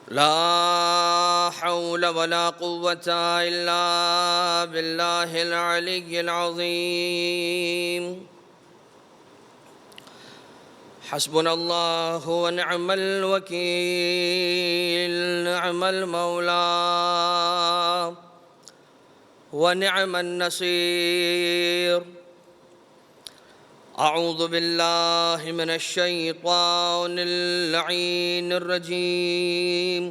لا حول ولا قوة إلا بالله العلي العظيم. حسبنا الله ونعم الوكيل، نعم المولى ونعم النصير. أعوذ بالله من الشيطان اللعين الرجيم.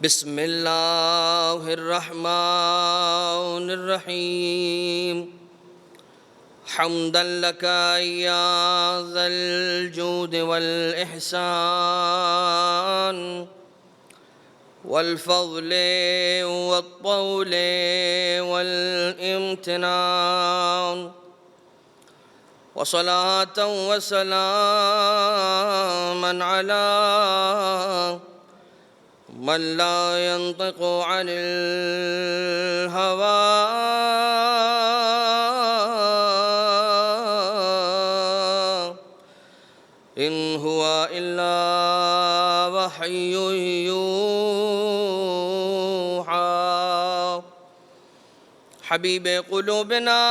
بسم الله الرحمن الرحيم. حمدا لك يا ذا الجود والإحسان والفضل والطول والامتنان، وصلاة وسلاما على من لا ينطق عن الهوى إن هو إلا وحي يوحى. حبيب قلوبنا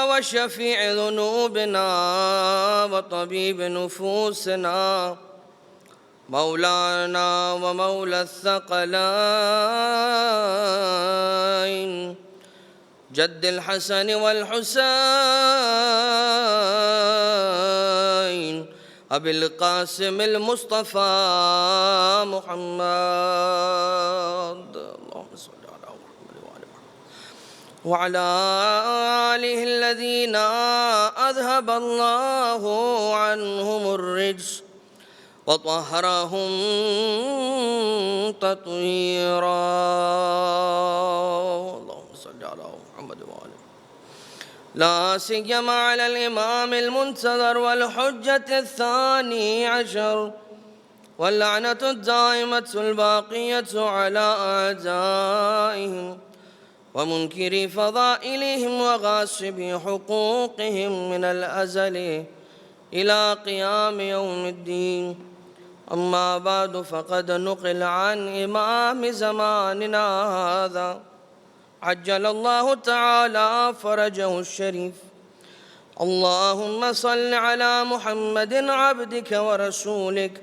وشفيع ذنوبنا وطبيب نفوسنا، مولانا ومولى الثقلين، جد الحسن والحسين، أبي القاسم المصطفى محمد، اللهم صل على محمد وعلى آله الذين أذهب الله عنهم الرجس وطهرهم تطهيرا. اللهم صل على محمد وعلى لا سيما على الإمام المنتظر والحجة الثاني عشر، واللعنة الدائمة الباقية على أعدائهم ومنكري فضائلهم وغاصبي حقوقهم من الأزل إلى قيام يوم الدين. أما بعد، فقد نقل عن إمام زماننا هذا عجل الله تعالى فرجه الشريف: اللهم صل على محمد عبدك ورسولك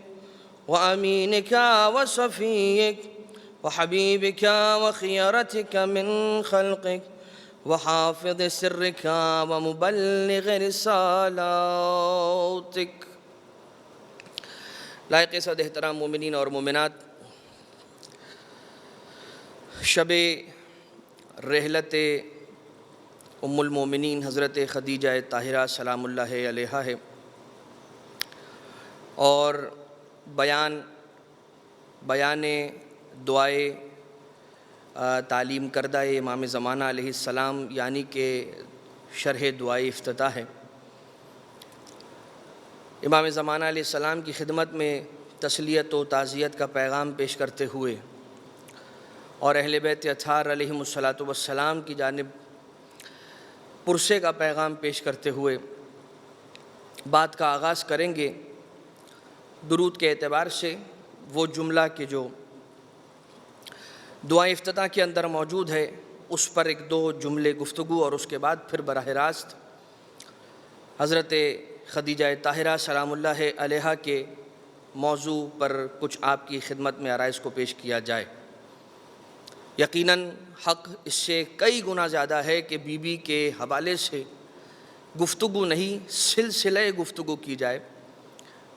وأمينك وصفيك وحبيبك وخيرتك من خلقك وحافظ سرك ومبلغ رسالاتك. لائق صد احترام مومنین اور مومنات، شب رحلت ام المومنین حضرت خدیجہ طاہرہ سلام اللہ علیہا ہے، اور بیان دعائے تعلیم کردہ امام زمانہ علیہ السلام یعنی کہ شرح دعائے افتتاح ہے۔ امام زمانہ علیہ السلام کی خدمت میں تسلیت و تعزیت کا پیغام پیش کرتے ہوئے اور اہل بیت اطہار علیہم السلام کی جانب پرسے کا پیغام پیش کرتے ہوئے بات کا آغاز کریں گے۔ درود کے اعتبار سے وہ جملہ کہ جو دعا افتتاح کے اندر موجود ہے اس پر ایک دو جملے گفتگو، اور اس کے بعد پھر براہ راست حضرت خدیجہ طاہرہ سلام اللہ علیہا کے موضوع پر کچھ آپ کی خدمت میں عرائض کو پیش کیا جائے۔ یقیناً حق اس سے کئی گنا زیادہ ہے کہ بی بی کے حوالے سے گفتگو نہیں، سلسلہ گفتگو کی جائے،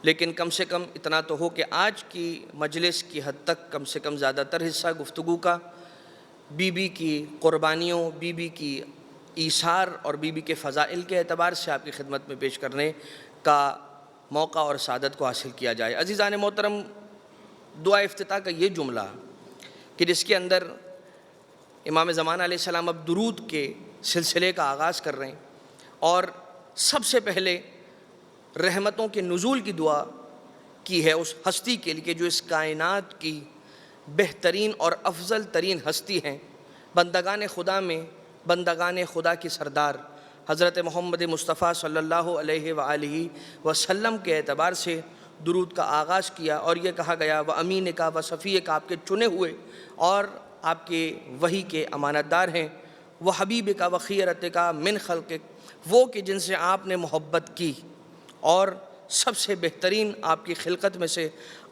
لیکن کم سے کم اتنا تو ہو کہ آج کی مجلس کی حد تک کم سے کم زیادہ تر حصہ گفتگو کا بی بی کی قربانیوں، بی بی کی ایثار اور بی بی کے فضائل کے اعتبار سے آپ کی خدمت میں پیش کرنے کا موقع اور سعادت کو حاصل کیا جائے۔ عزیزان محترم، دعا افتتاح کا یہ جملہ کہ جس کے اندر امام زمانہ علیہ السلام اب درود کے سلسلے کا آغاز کر رہے ہیں، اور سب سے پہلے رحمتوں کے نزول کی دعا کی ہے اس ہستی کے لیے جو اس کائنات کی بہترین اور افضل ترین ہستی ہیں، بندگان خدا میں بندگان خدا کی سردار حضرت محمد مصطفیٰ صلی اللہ علیہ وآلہ وسلم کے اعتبار سے درود کا آغاز کیا اور یہ کہا گیا و امین کا و صفی کا، آپ کے چنے ہوئے اور آپ کے وحی کے امانت دار ہیں، وہ حبیب کا و خیرت کا من خلقک، وہ کہ جن سے آپ نے محبت کی اور سب سے بہترین آپ کی خلقت میں سے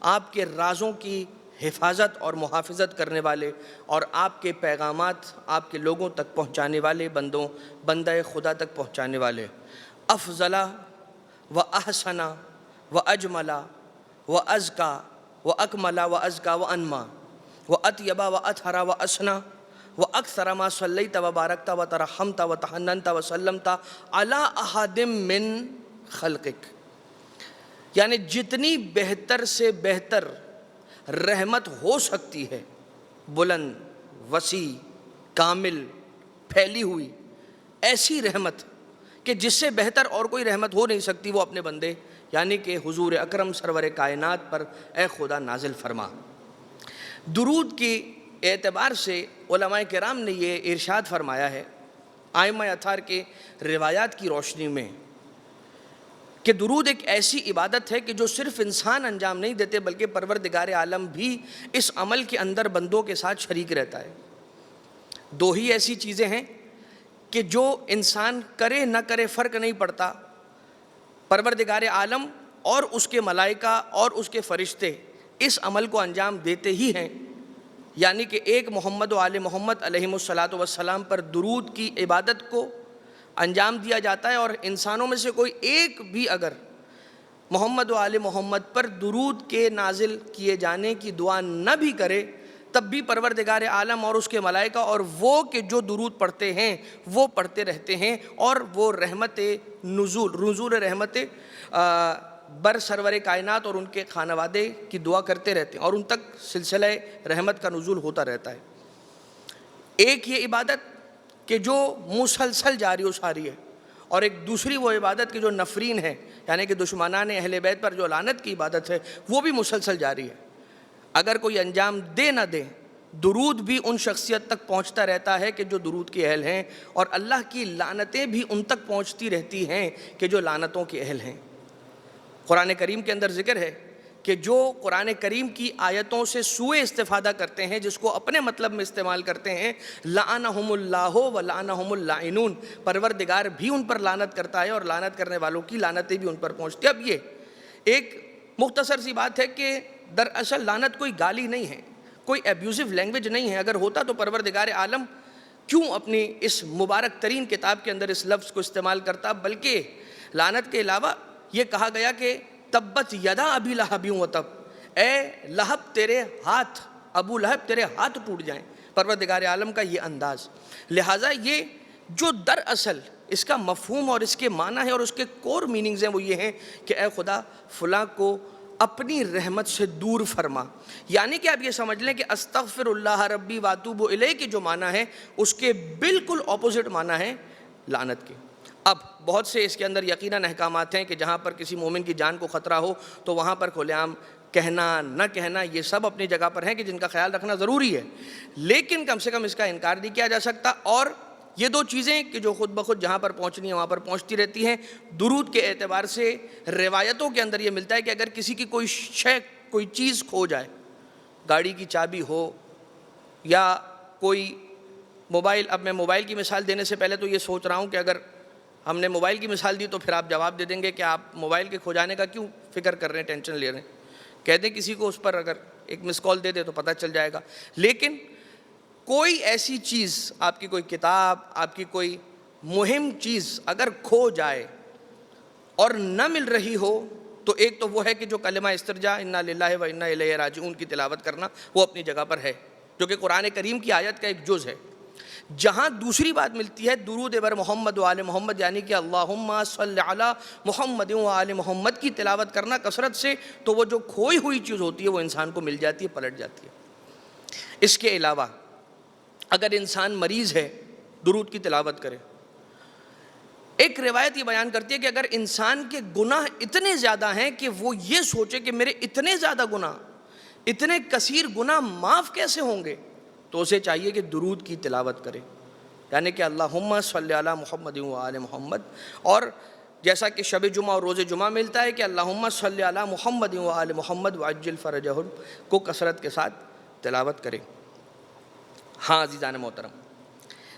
آپ کے رازوں کی حفاظت اور محافظت کرنے والے اور آپ کے پیغامات آپ کے لوگوں تک پہنچانے والے بندہ خدا تک پہنچانے والے، افضلہ و احسنا و اجملا و ازکا و اکملا و ازکا و انما و اطیبا و اطہرا و اسنا و اکثر ما صلیت و بارکت و ترحمت و تحننت و سلمت علی احد من خلقک، یعنی جتنی بہتر سے بہتر رحمت ہو سکتی ہے، بلند، وسیع، کامل، پھیلی ہوئی ایسی رحمت کہ جس سے بہتر اور کوئی رحمت ہو نہیں سکتی، وہ اپنے بندے یعنی کہ حضور اکرم سرور کائنات پر اے خدا نازل فرما۔ درود کی اعتبار سے علماء کرام نے یہ ارشاد فرمایا ہے ائمہ اطہار کے روایات کی روشنی میں کہ درود ایک ایسی عبادت ہے کہ جو صرف انسان انجام نہیں دیتے بلکہ پروردگار عالم بھی اس عمل کے اندر بندوں کے ساتھ شریک رہتا ہے۔ دو ہی ایسی چیزیں ہیں کہ جو انسان کرے نہ کرے فرق نہیں پڑتا، پروردگار عالم اور اس کے ملائکہ اور اس کے فرشتے اس عمل کو انجام دیتے ہی ہیں، یعنی کہ ایک محمد و آل محمد علیہم الصلاۃ والسلام پر درود کی عبادت کو انجام دیا جاتا ہے، اور انسانوں میں سے کوئی ایک بھی اگر محمد و آل محمد پر درود کے نازل کیے جانے کی دعا نہ بھی کرے تب بھی پروردگار عالم اور اس کے ملائکہ اور وہ کہ جو درود پڑھتے ہیں وہ پڑھتے رہتے ہیں، اور وہ رحمت نزول رحمت بر سرور کائنات اور ان کے خانوادے کی دعا کرتے رہتے ہیں، اور ان تک سلسلہ رحمت کا نزول ہوتا رہتا ہے۔ ایک یہ عبادت کہ جو مسلسل جاری و ساری ہے، اور ایک دوسری وہ عبادت کہ جو نفرین ہے، یعنی کہ دشمنان اہل بیت پر جو لعنت کی عبادت ہے وہ بھی مسلسل جاری ہے۔ اگر کوئی انجام دے نہ دے، درود بھی ان شخصیت تک پہنچتا رہتا ہے کہ جو درود کے اہل ہیں، اور اللہ کی لعنتیں بھی ان تک پہنچتی رہتی ہیں کہ جو لعنتوں کے اہل ہیں۔ قرآن کریم کے اندر ذکر ہے کہ جو قرآن کریم کی آیتوں سے سوء استفادہ کرتے ہیں، جس کو اپنے مطلب میں استعمال کرتے ہیں، لعنہم اللہ و لعنہم اللائنون، پروردگار بھی ان پر لعنت کرتا ہے اور لعنت کرنے والوں کی لعنتیں بھی ان پر پہنچتی ہیں۔ اب یہ ایک مختصر سی بات ہے کہ دراصل لعنت کوئی گالی نہیں ہے، کوئی ایبیوزو لینگویج نہیں ہے۔ اگر ہوتا تو پروردگار عالم کیوں اپنی اس مبارک ترین کتاب کے اندر اس لفظ کو استعمال کرتا؟ بلکہ لعنت کے علاوہ یہ کہا گیا کہ تبت یدا ابی لہب وتب، اے لہب تیرے ہاتھ، ابو لہب تیرے ہاتھ ٹوٹ جائیں، پروردگار عالم کا یہ انداز۔ لہٰذا یہ جو دراصل اس کا مفہوم اور اس کے معنی ہے اور اس کے کور میننگز ہیں وہ یہ ہیں کہ اے خدا فلاں کو اپنی رحمت سے دور فرما، یعنی کہ آپ یہ سمجھ لیں کہ استغفر اللہ ربی واتوب الیہ کی جو معنی ہے اس کے بالکل اپوزٹ معنی ہے لعنت کے۔ اب بہت سے اس کے اندر یقیناً احکامات ہیں کہ جہاں پر کسی مومن کی جان کو خطرہ ہو تو وہاں پر کھلے عام کہنا نہ کہنا یہ سب اپنی جگہ پر ہیں کہ جن کا خیال رکھنا ضروری ہے، لیکن کم سے کم اس کا انکار نہیں کیا جا سکتا۔ اور یہ دو چیزیں کہ جو خود بخود جہاں پر پہنچنی ہے وہاں پر پہنچتی رہتی ہیں۔ درود کے اعتبار سے روایتوں کے اندر یہ ملتا ہے کہ اگر کسی کی کوئی شے کوئی چیز کھو جائے، گاڑی کی چابی ہو یا کوئی موبائل، اب میں موبائل کی مثال دینے سے پہلے تو یہ سوچ رہا ہوں کہ اگر ہم نے موبائل کی مثال دی تو پھر آپ جواب دے دیں گے کہ آپ موبائل کے کھو جانے کا کیوں فکر کر رہے ہیں، ٹینشن لے رہے ہیں، کہہ دیں کسی کو اس پر اگر ایک مس کال دے دے تو پتہ چل جائے گا۔ لیکن کوئی ایسی چیز، آپ کی کوئی کتاب، آپ کی کوئی مہم چیز اگر کھو جائے اور نہ مل رہی ہو تو ایک تو وہ ہے کہ جو کلمہ استرجاع انا للہ و انا الیہ راجعون کی تلاوت کرنا وہ اپنی جگہ پر ہے، جو کہ قرآن کریم کی آیت کا ایک جز ہے۔ جہاں دوسری بات ملتی ہے درود بر محمد و آل محمد، یعنی کہ اللہم صلی علی محمد و آل محمد کی تلاوت کرنا کثرت سے، تو وہ جو کھوئی ہوئی چیز ہوتی ہے وہ انسان کو مل جاتی ہے، پلٹ جاتی ہے۔ اس کے علاوہ اگر انسان مریض ہے درود کی تلاوت کرے۔ ایک روایت یہ بیان کرتی ہے کہ اگر انسان کے گناہ اتنے زیادہ ہیں کہ وہ یہ سوچے کہ میرے اتنے زیادہ گناہ، اتنے کثیر گناہ معاف کیسے ہوں گے، تو اسے چاہیے کہ درود کی تلاوت کرے، یعنی کہ اللہم صلی علی محمد و آل محمد۔ اور جیسا کہ شب جمعہ اور روز جمعہ ملتا ہے کہ اللہم صلی علی محمد و آل محمد وعجل فرجہم کو کثرت کے ساتھ تلاوت کریں۔ ہاں عزیزان محترم،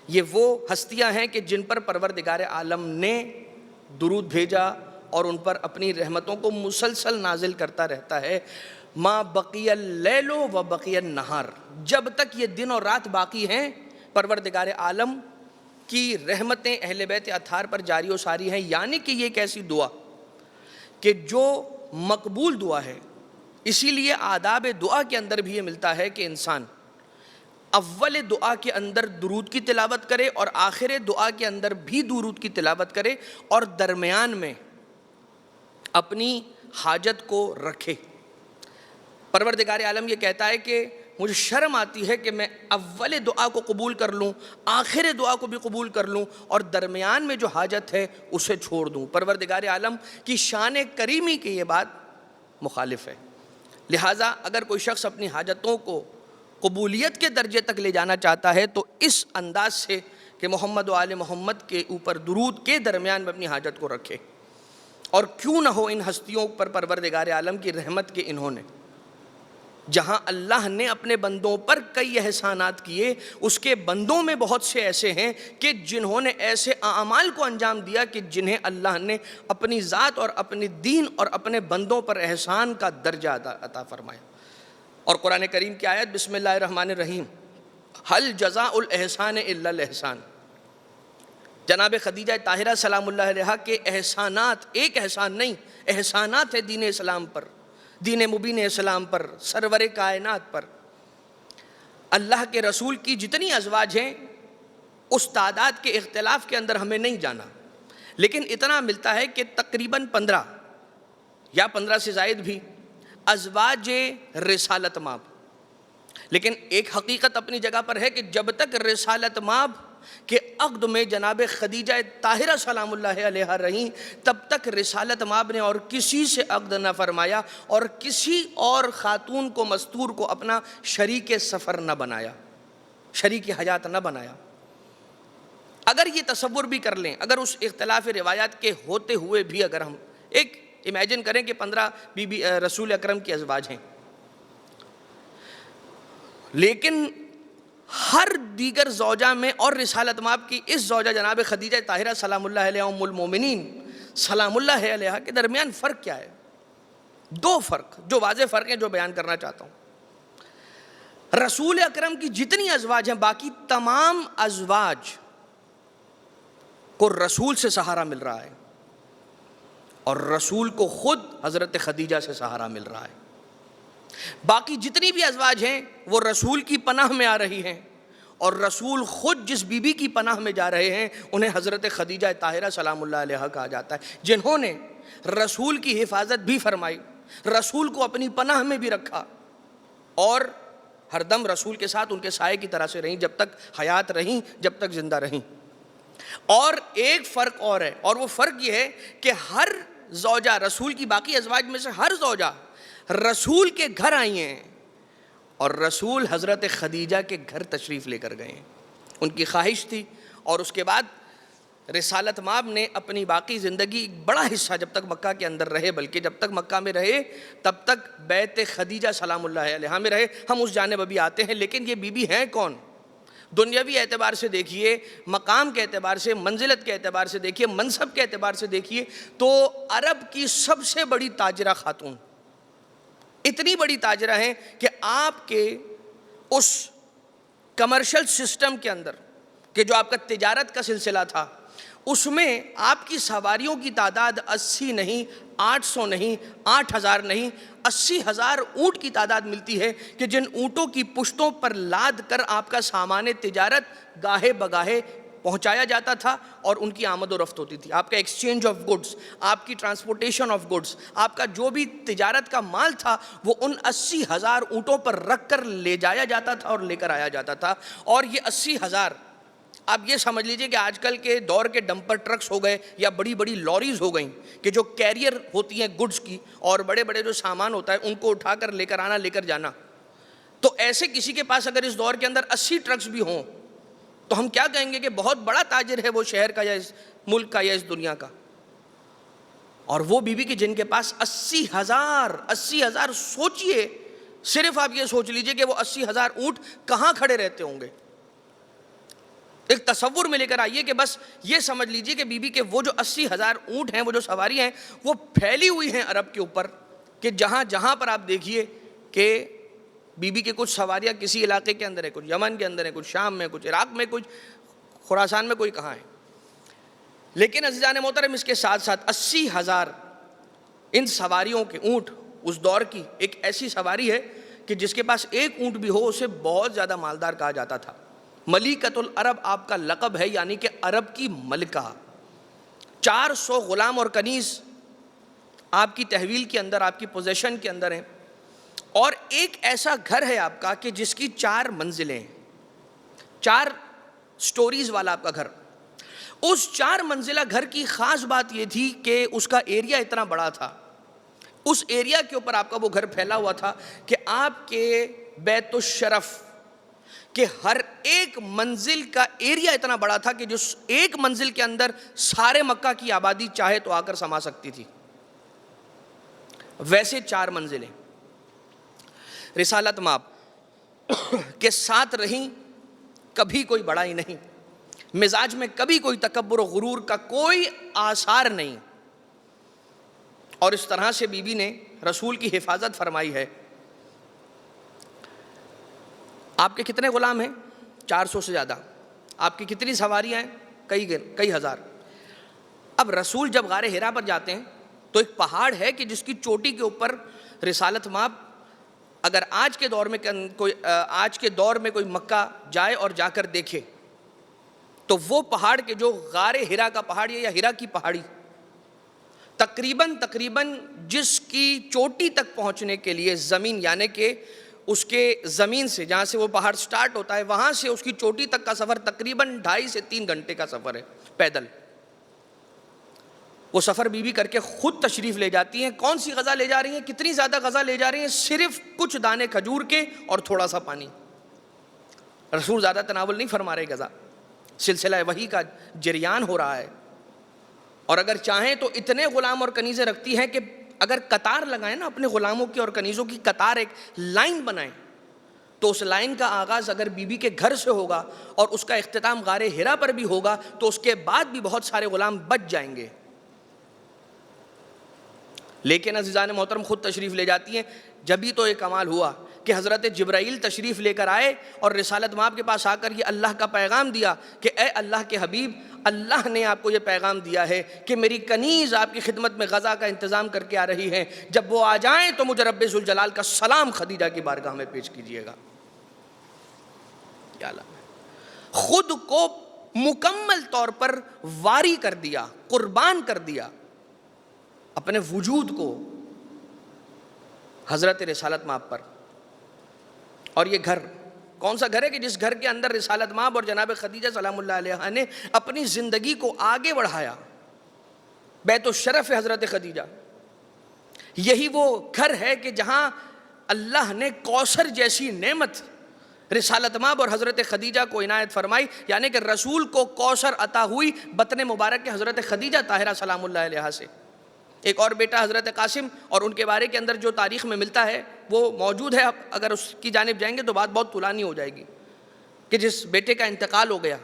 یہ وہ ہستیاں ہیں کہ جن پر پروردگار عالم نے درود بھیجا اور ان پر اپنی رحمتوں کو مسلسل نازل کرتا رہتا ہے۔ ما بقی اللیل و بقی النہار، جب تک یہ دن اور رات باقی ہیں پروردگار عالم کی رحمتیں اہل بیت اطہار پر جاری و ساری ہیں۔ یعنی کہ یہ ایک ایسی دعا کہ جو مقبول دعا ہے، اسی لیے آداب دعا کے اندر بھی یہ ملتا ہے کہ انسان اول دعا کے اندر درود کی تلاوت کرے اور آخر دعا کے اندر بھی درود کی تلاوت کرے اور درمیان میں اپنی حاجت کو رکھے۔ پروردگار عالم یہ کہتا ہے کہ مجھے شرم آتی ہے کہ میں اول دعا کو قبول کر لوں، آخر دعا کو بھی قبول کر لوں اور درمیان میں جو حاجت ہے اسے چھوڑ دوں۔ پروردگار عالم کی شان کریمی کی یہ بات مخالف ہے۔ لہٰذا اگر کوئی شخص اپنی حاجتوں کو قبولیت کے درجے تک لے جانا چاہتا ہے تو اس انداز سے کہ محمد و آل محمد کے اوپر درود کے درمیان میں اپنی حاجت کو رکھے۔ اور کیوں نہ ہو ان ہستیوں پر پروردگار عالم کی رحمت کے انہوں نے جہاں اللہ نے اپنے بندوں پر کئی احسانات کیے، اس کے بندوں میں بہت سے ایسے ہیں کہ جنہوں نے ایسے اعمال کو انجام دیا کہ جنہیں اللہ نے اپنی ذات اور اپنی دین اور اپنے بندوں پر احسان کا درجہ عطا فرمایا۔ اور قرآن کریم کی آیت بسم اللہ الرحمن الرحیم، هل جزاء الاحسان الا الاحسان، جناب خدیجہ طاہرہ سلام اللہ علیہا کے احسانات، ایک احسان نہیں، احسانات ہے دین اسلام پر، دین مبین اسلام پر، سرور کائنات پر۔ اللہ کے رسول کی جتنی ازواج ہیں اس تعداد کے اختلاف کے اندر ہمیں نہیں جانا، لیکن اتنا ملتا ہے کہ تقریباً 15 یا 15 سے زائد بھی ازواج رسالت ماب۔ لیکن ایک حقیقت اپنی جگہ پر ہے کہ جب تک رسالت ماب کے عقد میں جناب خدیجہ طاہرہ سلام اللہ علیہا رہیں، تب تک رسالت ماب نے اور کسی سے عقد نہ فرمایا اور کسی اور خاتون کو مستور کو اپنا شریک سفر نہ بنایا، شریک حیات نہ بنایا۔ اگر یہ تصور بھی کر لیں، اگر اس اختلاف روایات کے ہوتے ہوئے بھی اگر ہم ایک امیجن کریں کہ 15 بی بی رسول اکرم کی ازواج ہیں، لیکن ہر دیگر زوجہ میں اور رسالت ماب کی اس زوجہ جناب خدیجہ طاہرہ سلام اللہ علیہ ام المومنین سلام اللہ علیہ کے درمیان فرق کیا ہے؟ 2 فرق جو واضح فرق ہیں جو بیان کرنا چاہتا ہوں۔ رسول اکرم کی جتنی ازواج ہیں، باقی تمام ازواج کو رسول سے سہارا مل رہا ہے اور رسول کو خود حضرت خدیجہ سے سہارا مل رہا ہے۔ باقی جتنی بھی ازواج ہیں وہ رسول کی پناہ میں آ رہی ہیں اور رسول خود جس بی بی کی پناہ میں جا رہے ہیں انہیں حضرت خدیجہ طاہرہ سلام اللہ علیہا کہا جاتا ہے، جنہوں نے رسول کی حفاظت بھی فرمائی، رسول کو اپنی پناہ میں بھی رکھا اور ہر دم رسول کے ساتھ ان کے سائے کی طرح سے رہیں جب تک حیات رہیں، جب تک زندہ رہیں۔ اور ایک فرق اور ہے، اور وہ فرق یہ ہے کہ ہر زوجہ رسول کی باقی ازواج میں سے ہر زوجہ رسول کے گھر آئی ہیں اور رسول حضرت خدیجہ کے گھر تشریف لے کر گئے ہیں، ان کی خواہش تھی۔ اور اس کے بعد رسالت ماب نے اپنی باقی زندگی ایک بڑا حصہ جب تک مکہ کے اندر رہے، بلکہ جب تک مکہ میں رہے تب تک بیت خدیجہ سلام اللہ علیہا میں رہے۔ ہم اس جانب ابھی آتے ہیں، لیکن یہ بی بی ہیں کون؟ دنیاوی اعتبار سے دیکھیے، مقام کے اعتبار سے، منزلت کے اعتبار سے دیکھیے، منصب کے اعتبار سے دیکھیے تو عرب کی سب سے بڑی تاجرہ خاتون، اتنی بڑی تاجرہ ہیں کہ آپ کے اس کمرشل سسٹم کے اندر کہ جو آپ کا تجارت کا سلسلہ تھا، اس میں آپ کی سواریوں کی تعداد 80 نہیں، 800 نہیں، 8000 نہیں، 80,000 اونٹ کی تعداد ملتی ہے کہ جن اونٹوں کی پشتوں پر لاد کر آپ کا سامان تجارت گاہے بگاہے پہنچایا جاتا تھا اور ان کی آمد و رفت ہوتی تھی۔ آپ کا ایکسچینج آف گڈز، آپ کی ٹرانسپورٹیشن آف گڈز، آپ کا جو بھی تجارت کا مال تھا وہ ان 80,000 اونٹوں پر رکھ کر لے جایا جاتا تھا اور لے کر آیا جاتا تھا۔ اور یہ 80,000 آپ یہ سمجھ لیجئے کہ آج کل کے دور کے ڈمپر ٹرکس ہو گئے یا بڑی بڑی لوریز ہو گئیں کہ جو کیریئر ہوتی ہیں گڈز کی اور بڑے بڑے جو سامان ہوتا ہے ان کو اٹھا کر لے کر آنا، لے کر جانا۔ تو ایسے کسی کے پاس اگر اس دور کے اندر 80 ٹرکس بھی ہوں تو ہم کیا کہیں گے کہ بہت بڑا تاجر ہے وہ شہر کا یا اس ملک کا یا اس دنیا کا۔ اور وہ بیوی کہ جن کے پاس 80,000 سوچئے، صرف آپ یہ سوچ لیجئے کہ وہ 80,000 اونٹ کہاں کھڑے رہتے ہوں گے. ایک تصور میں لے کر آئیے کہ بس یہ سمجھ لیجئے کہ بیوی کے وہ جو 80,000 اونٹ ہیں، وہ جو سواری ہیں، وہ پھیلی ہوئی ہیں عرب کے اوپر، کہ جہاں جہاں پر آپ دیکھیے کہ بیوی کے کچھ سواریاں کسی علاقے کے اندر ہیں، کچھ یمن کے اندر ہیں، کچھ شام میں، کچھ عراق میں، کچھ خراسان میں، کوئی کہاں ہے. لیکن عزیزان محترم اس کے ساتھ ساتھ 80,000 ان سواریوں کے اونٹ اس دور کی ایک ایسی سواری ہے کہ جس کے پاس ایک اونٹ بھی ہو اسے بہت زیادہ مالدار کہا جاتا تھا. ملیکۃ العرب آپ کا لقب ہے، یعنی کہ عرب کی ملکہ. 400 غلام اور کنیز آپ کی تحویل کے اندر، آپ کی پوزیشن کے اندر ہیں، اور ایک ایسا گھر ہے آپ کا کہ جس کی 4 منزلیں ہیں، 4 سٹوریز والا آپ کا گھر. اس 4 منزلہ گھر کی خاص بات یہ تھی کہ اس کا ایریا اتنا بڑا تھا، اس ایریا کے اوپر آپ کا وہ گھر پھیلا ہوا تھا کہ آپ کے بیت الشرف کہ ہر ایک منزل کا ایریا اتنا بڑا تھا کہ جس ایک منزل کے اندر سارے مکہ کی آبادی چاہے تو آ کر سما سکتی تھی. ویسے 4 منزلیں رسالت مآب کے ساتھ رہیں، کبھی کوئی بڑائی نہیں، مزاج میں کبھی کوئی تکبر و غرور کا کوئی آثار نہیں. اور اس طرح سے بی بی نے رسول کی حفاظت فرمائی ہے. آپ کے کتنے غلام ہیں؟ 400 سے زیادہ. آپ کی کتنی سواریاں ہیں؟ کئی ہزار. اب رسول جب غار حرا پر جاتے ہیں تو ایک پہاڑ ہے کہ جس کی چوٹی کے اوپر رسالت مآب اگر آج کے دور میں کوئی مکہ جائے اور جا کر دیکھے تو وہ پہاڑ کے جو غار حرا کا پہاڑ یا حرا کی پہاڑی تقریباً جس کی چوٹی تک پہنچنے کے لیے زمین، یعنی کہ اس کے زمین سے جہاں سے وہ پہاڑ سٹارٹ ہوتا ہے وہاں سے اس کی چوٹی تک کا سفر تقریباً 2.5 سے 3 گھنٹے کا سفر ہے پیدل. وہ سفر بی بی کر کے خود تشریف لے جاتی ہیں. کون سی غذا لے جا رہی ہیں؟ کتنی زیادہ غذا لے جا رہی ہیں؟ صرف کچھ دانے کھجور کے اور تھوڑا سا پانی. رسول زیادہ تناول نہیں فرما رہے غذا، سلسلہ وحی کا جریان ہو رہا ہے. اور اگر چاہیں تو اتنے غلام اور کنیزیں رکھتی ہیں کہ اگر قطار لگائیں نا اپنے غلاموں کی اور کنیزوں کی قطار، ایک لائن بنائیں، تو اس لائن کا آغاز اگر بی بی کے گھر سے ہوگا اور اس کا اختتام غار حرا پر بھی ہوگا تو اس کے بعد بھی بہت سارے غلام بچ جائیں گے. لیکن عزیزان محترم خود تشریف لے جاتی ہیں. جبھی تو ایک کمال ہوا کہ حضرت جبرائیل تشریف لے کر آئے اور رسالت مآب کے پاس آ کر یہ اللہ کا پیغام دیا کہ اے اللہ کے حبیب، اللہ نے آپ کو یہ پیغام دیا ہے کہ میری کنیز آپ کی خدمت میں غذا کا انتظام کر کے آ رہی ہیں، جب وہ آ جائیں تو مجھے رب ذوالجلال کا سلام خدیجہ کی بارگاہ میں پیش کیجئے گا. کیا اللہ خود کو مکمل طور پر واری کر دیا، قربان کر دیا اپنے وجود کو حضرت رسالت مآب پر. اور یہ گھر کون سا گھر ہے کہ جس گھر کے اندر رسالت مآب اور جناب خدیجہ سلام اللہ علیہا نے اپنی زندگی کو آگے بڑھایا. بیت الشرف حضرت خدیجہ، یہی وہ گھر ہے کہ جہاں اللہ نے کوثر جیسی نعمت رسالت مآب اور حضرت خدیجہ کو عنایت فرمائی، یعنی کہ رسول کو کوثر عطا ہوئی بطن مبارک کے حضرت خدیجہ طاہرہ سلام اللہ علیہا سے. ایک اور بیٹا حضرت قاسم، اور ان کے بارے کے اندر جو تاریخ میں ملتا ہے وہ موجود ہے. اگر اس کی جانب جائیں گے تو بات بہت طولانی ہو جائے گی کہ جس بیٹے کا انتقال ہو گیا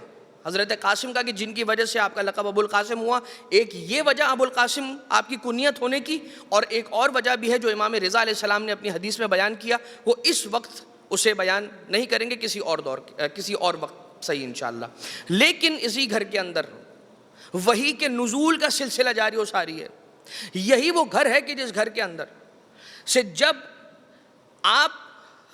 حضرت قاسم کا، کہ جن کی وجہ سے آپ کا لقب ابو القاسم ہوا. ایک یہ وجہ ابو القاسم آپ کی کنیت ہونے کی، اور ایک اور وجہ بھی ہے جو امام رضا علیہ السلام نے اپنی حدیث میں بیان کیا، وہ اس وقت اسے بیان نہیں کریں گے، کسی اور وقت صحیح انشاءاللہ. لیکن اسی گھر کے اندر وحی کے نزول کا سلسلہ جاری و ساری ہے. یہی وہ گھر ہے کہ جس گھر کے اندر سے جب آپ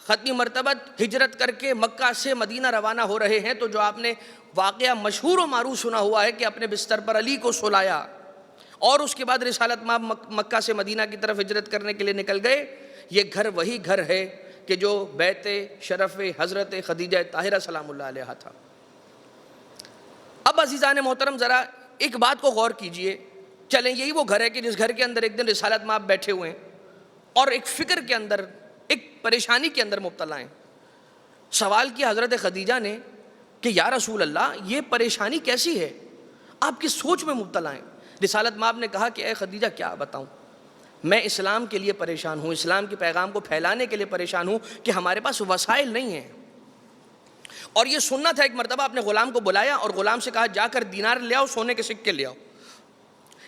ختمی مرتبہ ہجرت کر کے مکہ سے مدینہ روانہ ہو رہے ہیں تو جو آپ نے واقعہ مشہور و معروف سنا ہوا ہے کہ اپنے بستر پر علی کو سلایا اور اس کے بعد رسالت مآب مکہ سے مدینہ کی طرف ہجرت کرنے کے لیے نکل گئے. یہ گھر وہی گھر ہے کہ جو بیت شرف حضرت خدیجہ طاہرہ سلام اللہ علیہا تھا. اب عزیزان محترم ذرا ایک بات کو غور کیجئے. چلیں یہی وہ گھر ہے کہ جس گھر کے اندر ایک دن رسالت مآب بیٹھے ہوئے ہیں اور ایک فکر کے اندر، ایک پریشانی کے اندر مبتلا ہیں. سوال کیا حضرت خدیجہ نے کہ یا رسول اللہ یہ پریشانی کیسی ہے؟ آپ کی سوچ میں مبتلا ہیں. رسالت مآب نے کہا کہ اے خدیجہ کیا بتاؤں، میں اسلام کے لیے پریشان ہوں، اسلام کے پیغام کو پھیلانے کے لیے پریشان ہوں کہ ہمارے پاس وسائل نہیں ہیں۔ اور یہ سننا تھا، ایک مرتبہ اپنے غلام کو بلایا اور غلام سے کہا جا کر دینار لے آؤ، سونے کے سکے لے آؤ۔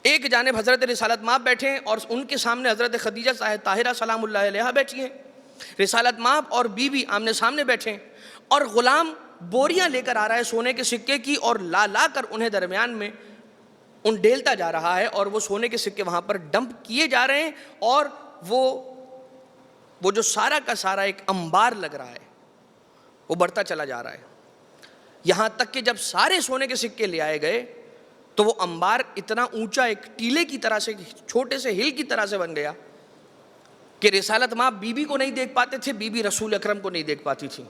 ایک جانب حضرت رسالت مآب بیٹھے ہیں اور ان کے سامنے حضرت خدیجہ طاہرہ سلام اللہ علیہا بیٹھی ہیں۔ رسالت مآب اور بیوی آمنے سامنے بیٹھے ہیں اور غلام بوریاں لے کر آ رہا ہے سونے کے سکے کی، اور لا لا کر انہیں درمیان میں ڈیلتا جا رہا ہے، اور وہ سونے کے سکے وہاں پر ڈمپ کیے جا رہے ہیں، اور وہ جو سارا کا سارا ایک انبار لگ رہا ہے وہ بڑھتا چلا جا رہا ہے، یہاں تک کہ جب سارے سونے کے سکے لے آئے گئے تو وہ انبار اتنا اونچا ایک ٹیلے کی طرح سے، چھوٹے سے ہل کی طرح سے بن گیا کہ رسالت مآب بیوی کو نہیں دیکھ پاتے تھے، بیوی رسول اکرم کو نہیں دیکھ پاتی تھی۔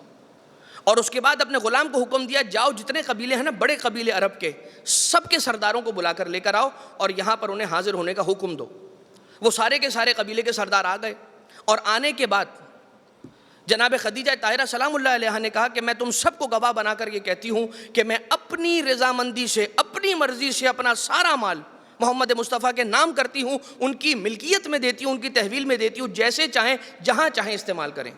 اور اس کے بعد اپنے غلام کو حکم دیا جاؤ جتنے قبیلے ہیں نا، بڑے قبیلے عرب کے، سب کے سرداروں کو بلا کر لے کر آؤ اور یہاں پر انہیں حاضر ہونے کا حکم دو۔ وہ سارے کے سارے قبیلے کے سردار آ گئے، اور آنے کے بعد جناب خدیجہ طاہرہ سلام اللہ علیہا نے کہا کہ میں تم سب کو گواہ بنا کر یہ کہتی ہوں کہ میں اپنی رضامندی سے، اپنی مرضی سے اپنا سارا مال محمد مصطفیٰ کے نام کرتی ہوں، ان کی ملکیت میں دیتی ہوں، ان کی تحویل میں دیتی ہوں، جیسے چاہیں جہاں چاہیں استعمال کریں۔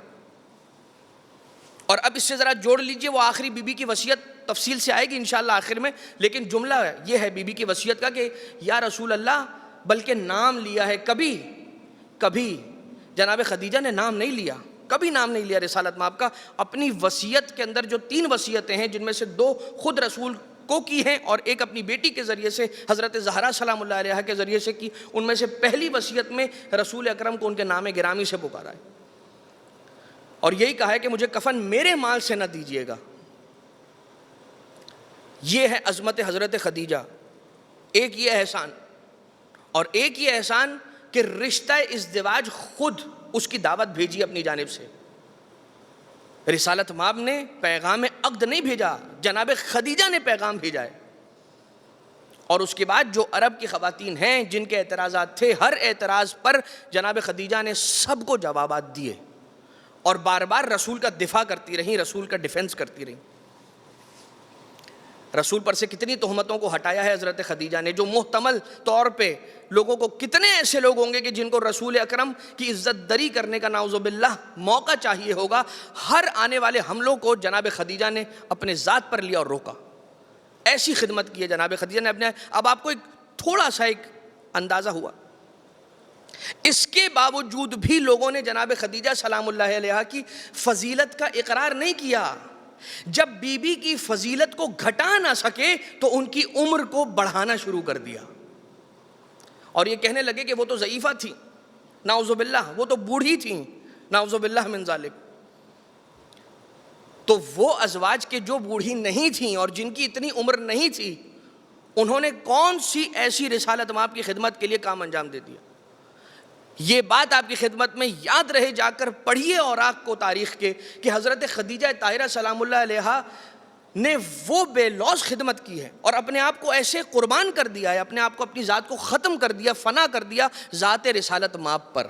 اور اب اس سے ذرا جوڑ لیجئے، وہ آخری بی بی کی وصیت تفصیل سے آئے گی انشاءاللہ آخر میں، لیکن جملہ یہ ہے بی بی کی وصیت کا کہ یا رسول اللہ، بلکہ نام لیا ہے، کبھی جناب خدیجہ نے نام نہیں لیا، کبھی نام نہیں لیا رسالت مآب کا۔ اپنی وصیت کے اندر جو 3 وصیتیں ہیں، جن میں سے 2 خود رسول کو کی ہیں اور ایک اپنی بیٹی کے ذریعے سے حضرت زہرا سلام اللہ علیہا کے ذریعے سے کی، ان میں سے پہلی وصیت میں رسول اکرم کو ان کے نام گرامی سے پکارا ہے، اور یہی کہا ہے کہ مجھے کفن میرے مال سے نہ دیجیے گا۔ یہ ہے عظمت حضرت خدیجہ۔ ایک یہ احسان، اور ایک یہ احسان کہ رشتہ ازدواج خود اس کی دعوت بھیجی اپنی جانب سے۔ رسالت مآب نے پیغام عقد نہیں بھیجا، جناب خدیجہ نے پیغام بھیجا ہے۔ اور اس کے بعد جو عرب کی خواتین ہیں جن کے اعتراضات تھے، ہر اعتراض پر جناب خدیجہ نے سب کو جوابات دیے اور بار بار رسول کا دفاع کرتی رہیں، رسول کا ڈیفنس کرتی رہیں۔ رسول پر سے کتنی تہمتوں کو ہٹایا ہے حضرت خدیجہ نے، جو محتمل طور پہ لوگوں کو، کتنے ایسے لوگ ہوں گے کہ جن کو رسول اکرم کی عزت دری کرنے کا نعوذ باللہ موقع چاہیے ہوگا، ہر آنے والے حملوں کو جناب خدیجہ نے اپنے ذات پر لیا اور روکا۔ ایسی خدمت کی ہے جناب خدیجہ نے اپنے۔ اب آپ کو ایک تھوڑا سا ایک اندازہ ہوا، اس کے باوجود بھی لوگوں نے جناب خدیجہ سلام اللہ علیہا کی فضیلت کا اقرار نہیں کیا۔ جب بی بی کی فضیلت کو گھٹا نہ سکے تو ان کی عمر کو بڑھانا شروع کر دیا، اور یہ کہنے لگے کہ وہ تو ضعیفہ تھی، نعوذ باللہ، وہ تو بوڑھی تھیں، نعوذ باللہ من ذالک۔ تو وہ ازواج کے جو بوڑھی نہیں تھیں اور جن کی اتنی عمر نہیں تھی، انہوں نے کون سی ایسی رسالت مآب کی خدمت کے لیے کام انجام دے دیا۔ یہ بات آپ کی خدمت میں یاد رہے، جا کر پڑھیے اوراق کو تاریخ کے، کہ حضرت خدیجہ طاہرہ سلام اللہ علیہا نے وہ بے لوث خدمت کی ہے اور اپنے آپ کو ایسے قربان کر دیا ہے، اپنے آپ کو، اپنی ذات کو ختم کر دیا، فنا کر دیا ذات رسالت مآب پر۔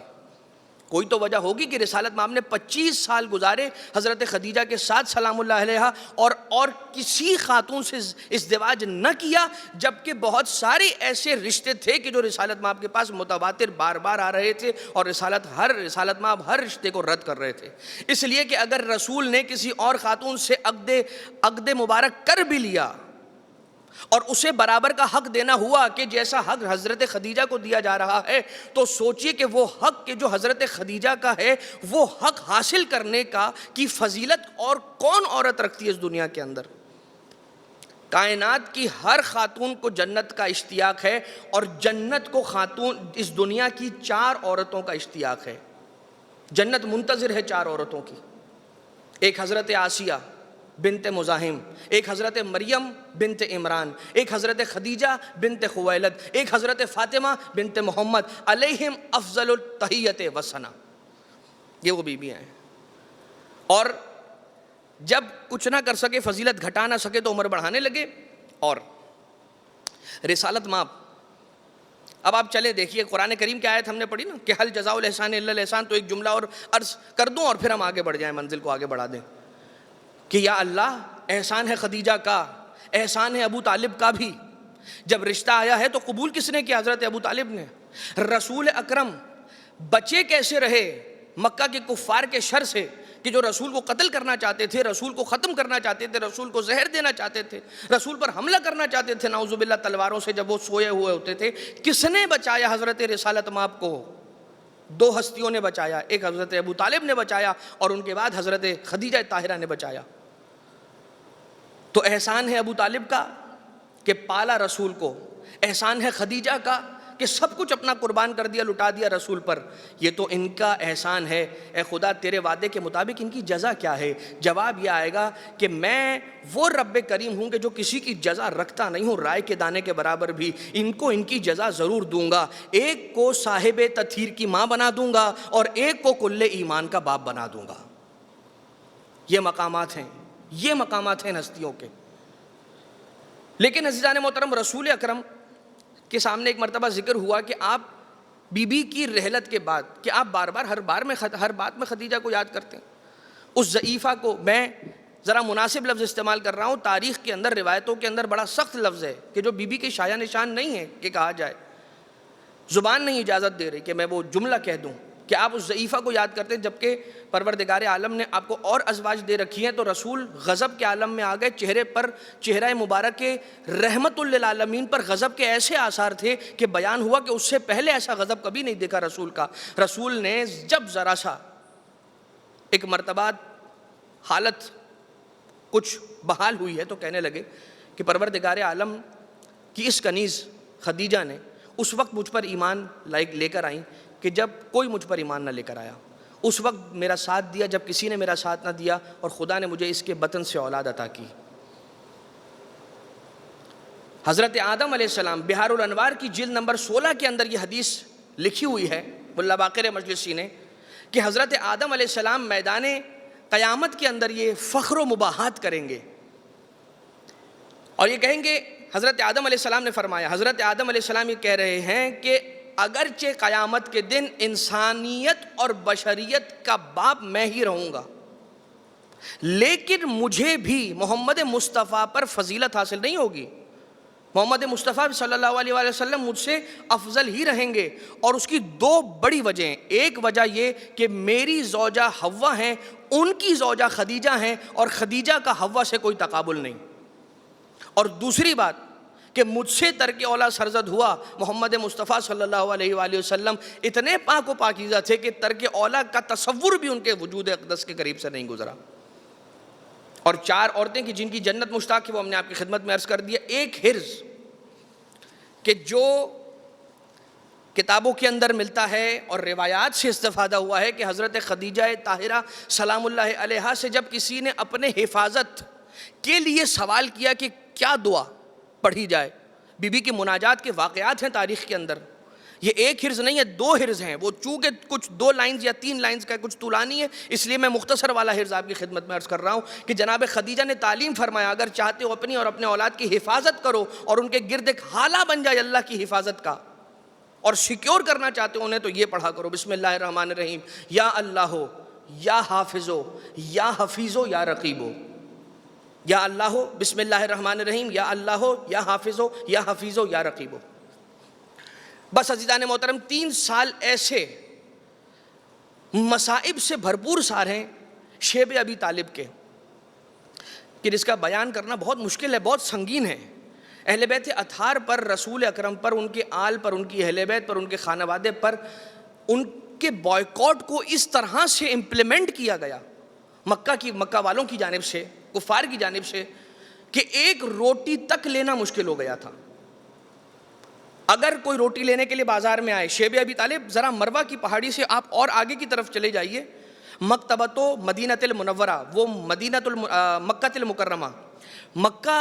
کوئی تو وجہ ہوگی کہ رسالت مآب نے 25 سال گزارے حضرت خدیجہ کے ساتھ سلام اللہ علیہا، اور کسی خاتون سے ازدواج نہ کیا، جبکہ بہت سارے ایسے رشتے تھے کہ جو رسالت مآب کے پاس متواتر بار بار آ رہے تھے، اور رسالت مآب ہر رشتے کو رد کر رہے تھے۔ اس لیے کہ اگر رسول نے کسی اور خاتون سے عقد مبارک کر بھی لیا اور اسے برابر کا حق دینا ہوا کہ جیسا حق حضرت خدیجہ کو دیا جا رہا ہے، تو سوچئے کہ وہ حق کہ جو حضرت خدیجہ کا ہے، وہ حق حاصل کرنے کی فضیلت اور کون عورت رکھتی ہے اس دنیا کے اندر۔ کائنات کی ہر خاتون کو جنت کا اشتیاق ہے، اور جنت کو خاتون اس دنیا کی 4 عورتوں کا اشتیاق ہے۔ جنت منتظر ہے 4 عورتوں کی، ایک حضرت آسیہ بنت مزاحم، ایک حضرت مریم بنت عمران، ایک حضرت خدیجہ بنت خویلد، ایک حضرت فاطمہ بنت محمد علیہم افضل التحیت وثنا۔ یہ وہ بیویاں ہیں، اور جب کچھ نہ کر سکے، فضیلت گھٹا نہ سکے، تو عمر بڑھانے لگے۔ اور رسالت مآب، اب آپ چلے دیکھیے قرآن کریم کی آیت ہم نے پڑھی نا کہ حل جزاء الاحسان الا الاحسان، تو ایک جملہ اور عرض کر دوں اور پھر ہم آگے بڑھ جائیں، منزل کو آگے بڑھا دیں، کہ یا اللہ، احسان ہے خدیجہ کا، احسان ہے ابو طالب کا بھی، جب رشتہ آیا ہے تو قبول کس نے کیا؟ حضرت ابو طالب نے۔ رسول اکرم بچے کیسے رہے مکہ کے کفار کے شر سے کہ جو رسول کو قتل کرنا چاہتے تھے، رسول کو ختم کرنا چاہتے تھے، رسول کو زہر دینا چاہتے تھے، رسول پر حملہ کرنا چاہتے تھے نعوذ باللہ تلواروں سے جب وہ سوئے ہوئے ہوتے تھے۔ کس نے بچایا حضرت رسالت مآب کو؟ دو ہستیوں نے بچایا، ایک حضرت ابو طالب نے بچایا اور ان کے بعد حضرت خدیجہ طاہرہ نے بچایا۔ تو احسان ہے ابو طالب کا کہ پالا رسول کو، احسان ہے خدیجہ کا کہ سب کچھ اپنا قربان کر دیا، لٹا دیا رسول پر۔ یہ تو ان کا احسان ہے۔ اے خدا تیرے وعدے کے مطابق ان کی جزا کیا ہے؟ جواب یہ آئے گا کہ میں وہ رب کریم ہوں کہ جو کسی کی جزا رکھتا نہیں ہوں، رائے کے دانے کے برابر بھی۔ ان کو ان کی جزا ضرور دوں گا، ایک کو صاحب تطہیر کی ماں بنا دوں گا اور ایک کو کل ایمان کا باپ بنا دوں گا۔ یہ مقامات ہیں، یہ مقامات ہیں ہستیوں کے۔ لیکن عزیزان محترم، رسول اکرم کے سامنے ایک مرتبہ ذکر ہوا کہ آپ بی بی کی رحلت کے بعد کہ آپ بار بار ہر بات میں خدیجہ کو یاد کرتے ہیں۔ اس ضعیفہ کو میں ذرا مناسب لفظ استعمال کر رہا ہوں، تاریخ کے اندر روایتوں کے اندر بڑا سخت لفظ ہے کہ جو بی بی کے شایہ نشان نہیں ہے کہ کہا جائے، زبان نہیں اجازت دے رہی کہ میں وہ جملہ کہہ دوں کہ آپ اس ضعیفہ کو یاد کرتے ہیں، جبکہ پروردگار عالم نے آپ کو اور ازواج دے رکھی ہیں۔ تو رسول غضب کے عالم میں آ گئے، چہرے پر چہرہ مبارک کے رحمت للعالمین پر غضب کے ایسے آثار تھے کہ بیان ہوا کہ اس سے پہلے ایسا غضب کبھی نہیں دیکھا رسول کا۔ رسول نے جب ذرا سا ایک مرتبہ حالت کچھ بحال ہوئی ہے تو کہنے لگے کہ پروردگار عالم کی اس کنیز خدیجہ نے اس وقت مجھ پر ایمان لے کر آئیں کہ جب کوئی مجھ پر ایمان نہ لے کر آیا، اس وقت میرا ساتھ دیا جب کسی نے میرا ساتھ نہ دیا، اور خدا نے مجھے اس کے بطن سے اولاد عطا کی۔ حضرت آدم علیہ السلام، بہار الانوار کی جلد نمبر 16 کے اندر یہ حدیث لکھی ہوئی ہے ملا باقر مجلسی نے کہ حضرت آدم علیہ السلام میدان قیامت کے اندر یہ فخر و مباحات کریں گے اور یہ کہیں گے، حضرت آدم علیہ السلام نے فرمایا، حضرت آدم علیہ السلام یہ کہہ رہے ہیں کہ اگرچہ قیامت کے دن انسانیت اور بشریت کا باپ میں ہی رہوں گا، لیکن مجھے بھی محمد مصطفیٰ پر فضیلت حاصل نہیں ہوگی۔ محمد مصطفیٰ صلی اللہ علیہ وآلہ وسلم مجھ سے افضل ہی رہیں گے، اور اس کی دو بڑی وجہ ہیں۔ ایک وجہ یہ کہ میری زوجہ حوا ہیں، ان کی زوجہ خدیجہ ہیں، اور خدیجہ کا حوا سے کوئی تقابل نہیں۔ اور دوسری بات کہ مجھ سے ترک اولا سرزد ہوا، محمد مصطفیٰ صلی اللہ علیہ وآلہ وسلم اتنے پاک و پاکیزہ تھے کہ ترک اولا کا تصور بھی ان کے وجود اقدس کے قریب سے نہیں گزرا۔ اور 4 عورتیں کہ جن کی جنت مشتاق ہے وہ ہم نے آپ کی خدمت میں عرض کر دیا۔ ایک حرز کہ جو کتابوں کے اندر ملتا ہے اور روایات سے استفادہ ہوا ہے کہ حضرت خدیجہ طاہرہ سلام اللہ علیہا سے جب کسی نے اپنے حفاظت کے لیے سوال کیا کہ کیا دعا پڑھی جائے، بی بی کی مناجات کے واقعات ہیں تاریخ کے اندر۔ یہ ایک حرز نہیں ہے، 2 حرز ہیں، وہ چونکہ کچھ 2 لائنز یا 3 لائنز کا کچھ طولانی ہے، اس لیے میں مختصر والا حرز آپ کی خدمت میں عرض کر رہا ہوں کہ جناب خدیجہ نے تعلیم فرمایا، اگر چاہتے ہو اپنی اور اپنے اولاد کی حفاظت کرو اور ان کے گرد ایک حالہ بن جائے اللہ کی حفاظت کا، اور سیکیور کرنا چاہتے ہو انہیں، تو یہ پڑھا کرو، بسم اللہ الرحمن الرحیم، یا اللہ ہو یا حافظو یا حفیظو یا رقیبو، یا اللہ ہو بسم اللہ الرحمن الرحیم، یا اللہ ہو یا حافظو یا حفیظو یا رقیبو۔ بس عزیزان محترم، 3 سال ایسے مصائب سے بھرپور سال ہیں شیب ابی طالب کے کہ جس کا بیان کرنا بہت مشکل ہے، بہت سنگین ہے۔ اہل بیت اطہار پر، رسول اکرم پر، ان کے آل پر، ان کی اہل بیت پر، ان کے خانوادے پر ان کے بائیکاٹ کو اس طرح سے امپلیمنٹ کیا گیا مکہ والوں کی جانب سے، کفار کی جانب سے، کہ ایک روٹی تک لینا مشکل ہو گیا تھا۔ اگر کوئی روٹی لینے کے لیے بازار میں آئے، شیب ابی طالب ذرا مروہ کی پہاڑی سے آپ اور آگے کی طرف چلے جائیے، مکتبۃ مدینۃ المنورہ، وہ مکہ المکرمہ، مکہ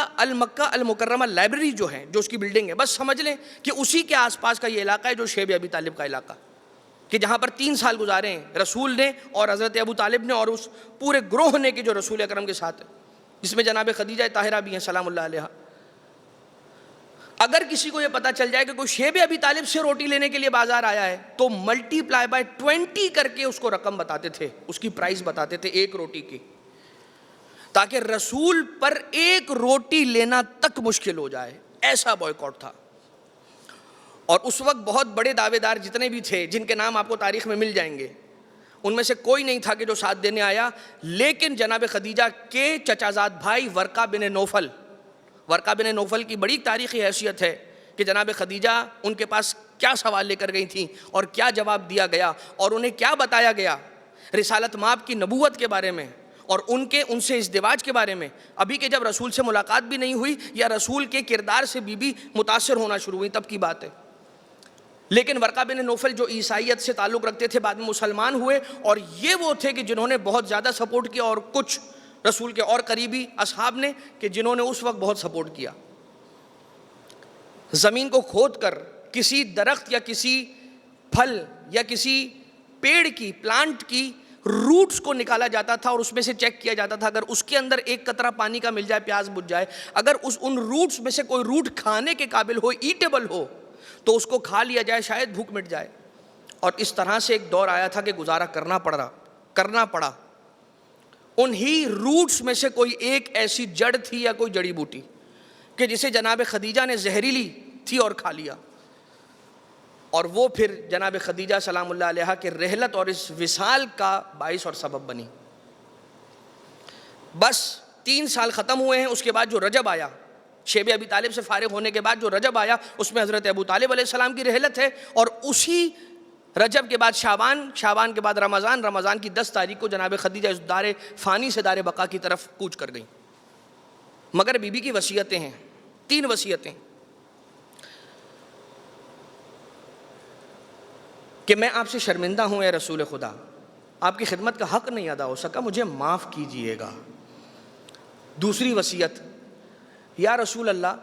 المکرمہ لائبریری جو ہے، جو اس کی بلڈنگ ہے، بس سمجھ لیں کہ اسی کے آس پاس کا یہ علاقہ ہے جو شیب ابی طالب کا علاقہ، کہ جہاں پر 3 سال گزارے ہیں رسول نے اور حضرت ابو طالب نے اور اس پورے گروہ نے کہ جو رسول اکرم کے ساتھ ہے، جس میں جناب خدیجہ طاہرہ بھی ہیں سلام اللہ علیہا۔ اگر کسی کو یہ پتہ چل جائے کہ کوئی شیب ابی طالب سے روٹی لینے کے لیے بازار آیا ہے تو ملٹی پلائی بائی 20 کر کے اس کو رقم بتاتے تھے، اس کی پرائز بتاتے تھے ایک روٹی کی، تاکہ رسول پر ایک روٹی لینا تک مشکل ہو جائے۔ ایسا بوائکاٹ تھا. اور اس وقت بہت بڑے دعوے دار جتنے بھی تھے جن کے نام آپ کو تاریخ میں مل جائیں گے, ان میں سے کوئی نہیں تھا کہ جو ساتھ دینے آیا. لیکن جناب خدیجہ کے چچازاد بھائی ورقہ بن نوفل کی بڑی تاریخی حیثیت ہے کہ جناب خدیجہ ان کے پاس کیا سوال لے کر گئی تھیں اور کیا جواب دیا گیا اور انہیں کیا بتایا گیا رسالت مآب کی نبوت کے بارے میں اور ان سے ازدواج کے بارے میں. ابھی کہ جب رسول سے ملاقات بھی نہیں ہوئی یا رسول کے کردار سے بی متاثر ہونا شروع ہوئی تب کی بات ہے. لیکن ورقہ بن نوفل جو عیسائیت سے تعلق رکھتے تھے بعد میں مسلمان ہوئے, اور یہ وہ تھے کہ جنہوں نے بہت زیادہ سپورٹ کیا, اور کچھ رسول کے اور قریبی اصحاب نے کہ جنہوں نے اس وقت بہت سپورٹ کیا. زمین کو کھود کر کسی درخت یا کسی پھل یا کسی پیڑ کی پلانٹ کی روٹس کو نکالا جاتا تھا اور اس میں سے چیک کیا جاتا تھا, اگر اس کے اندر ایک قطرہ پانی کا مل جائے, پیاس بجھ جائے, اگر ان روٹس میں سے کوئی روٹ کھانے کے قابل ہو, ایٹیبل ہو, تو اس کو کھا لیا جائے, شاید بھوک مٹ جائے. اور اس طرح سے ایک دور آیا تھا کہ گزارا کرنا پڑا. انہی روٹس میں سے کوئی ایک ایسی جڑ تھی یا کوئی جڑی بوٹی کہ جسے جناب خدیجہ نے زہریلی تھی اور کھا لیا, اور وہ پھر جناب خدیجہ سلام اللہ علیہا کے رحلت اور اس وصال کا باعث اور سبب بنی. بس 3 سال ختم ہوئے ہیں, اس کے بعد جو رجب آیا, شیب ابی طالب سے فارغ ہونے کے بعد جو رجب آیا, اس میں حضرت ابو طالب علیہ السلام کی رحلت ہے, اور اسی رجب کے بعد شعبان کے بعد رمضان کی 10 تاریخ کو جناب خدیجہ اس دار فانی سے دار بقا کی طرف کوچ کر گئیں. مگر بی بی کی وصیتیں ہیں, 3 وصیتیں, کہ میں آپ سے شرمندہ ہوں اے رسول خدا, آپ کی خدمت کا حق نہیں ادا ہو سکا, مجھے معاف کیجئے گا. دوسری وصیت, یا رسول اللہ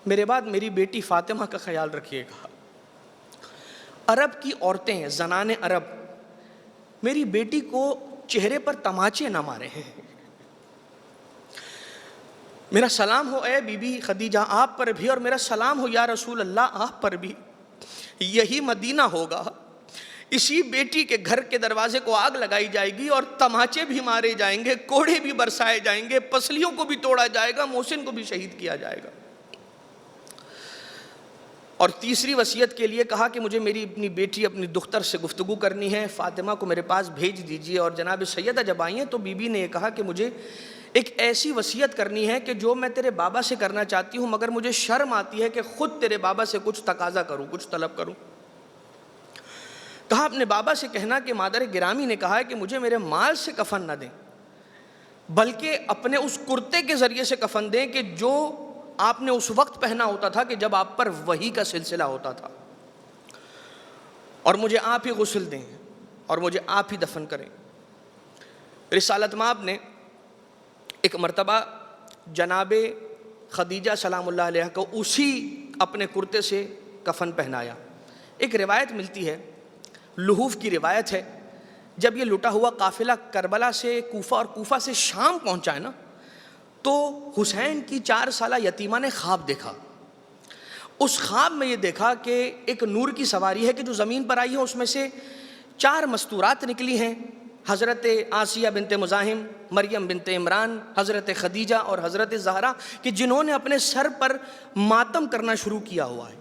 میرے بعد میری بیٹی فاطمہ کا خیال رکھیے گا. عرب کی عورتیں, زنان عرب, میری بیٹی کو چہرے پر تماچے نہ مارے ہیں. میرا سلام ہو اے بی بی خدیجہ آپ پر بھی, اور میرا سلام ہو یا رسول اللہ آپ پر بھی. یہی مدینہ ہوگا, اسی بیٹی کے گھر کے دروازے کو آگ لگائی جائے گی اور تماچے بھی مارے جائیں گے, کوڑے بھی برسائے جائیں گے, پسلیوں کو بھی توڑا جائے گا, محسن کو بھی شہید کیا جائے گا. اور تیسری وصیت کے لیے کہا کہ مجھے میری اپنی بیٹی اپنی دختر سے گفتگو کرنی ہے, فاطمہ کو میرے پاس بھیج دیجئے. اور جناب سیدہ جب آئی ہیں تو بی بی نے یہ کہا کہ مجھے ایک ایسی وصیت کرنی ہے کہ جو میں تیرے بابا سے کرنا چاہتی ہوں, مگر مجھے شرم آتی ہے کہ خود تیرے بابا سے کچھ تقاضا کروں, کچھ طلب کروں. کہا اپنے بابا سے کہنا کہ مادر گرامی نے کہا ہے کہ مجھے میرے مال سے کفن نہ دیں, بلکہ اپنے اس کرتے کے ذریعے سے کفن دیں کہ جو آپ نے اس وقت پہنا ہوتا تھا کہ جب آپ پر وحی کا سلسلہ ہوتا تھا, اور مجھے آپ ہی غسل دیں اور مجھے آپ ہی دفن کریں. رسالت مآب نے ایک مرتبہ جناب خدیجہ سلام اللہ علیہ کو اسی اپنے کرتے سے کفن پہنایا. ایک روایت ملتی ہے, لحوف کی روایت ہے, جب یہ لٹا ہوا قافلہ کربلا سے کوفہ اور کوفہ سے شام پہنچا ہے نا, تو حسین کی 4 سالہ یتیمہ نے خواب دیکھا. اس خواب میں یہ دیکھا کہ ایک نور کی سواری ہے کہ جو زمین پر آئی ہے, اس میں سے 4 مستورات نکلی ہیں, حضرت آسیہ بنت مزاحم, مریم بنت عمران, حضرت خدیجہ اور حضرت زہرا, کہ جنہوں نے اپنے سر پر ماتم کرنا شروع کیا ہوا ہے.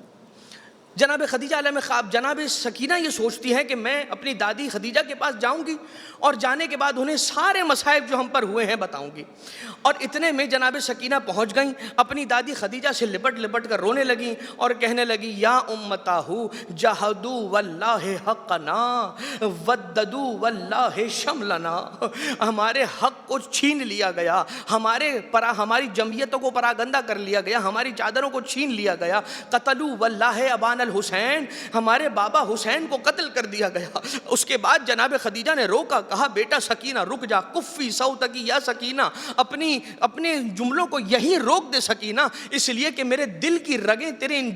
جناب خدیجہ علیہ خواب, جناب سکینہ یہ سوچتی ہے کہ میں اپنی دادی خدیجہ کے پاس جاؤں گی اور جانے کے بعد انہیں سارے مصائب جو ہم پر ہوئے ہیں بتاؤں گی. اور اتنے میں جناب سکینہ پہنچ گئیں, اپنی دادی خدیجہ سے لپٹ کر رونے لگیں اور کہنے لگی یا امتاہو جہدو واللہ حقنا وددو واللہ شملنا, ہمارے حق کو چھین لیا گیا, ہماری جمعیتوں کو پراگندہ کر لیا گیا, ہماری چادروں کو چھین لیا گیا. قتلو واللہ ابان الحسین, ہمارے بابا حسین کو قتل کر دیا گیا. اس کے بعد جناب خدیجہ نے روکا, کہا بیٹا سکینہ رک جا, کفی صوتکی یا سکینہ, اپنے جملوں کو یہی روک دے سکینہ, اس لیے کہ میرے دل کی رگیں تیرے ان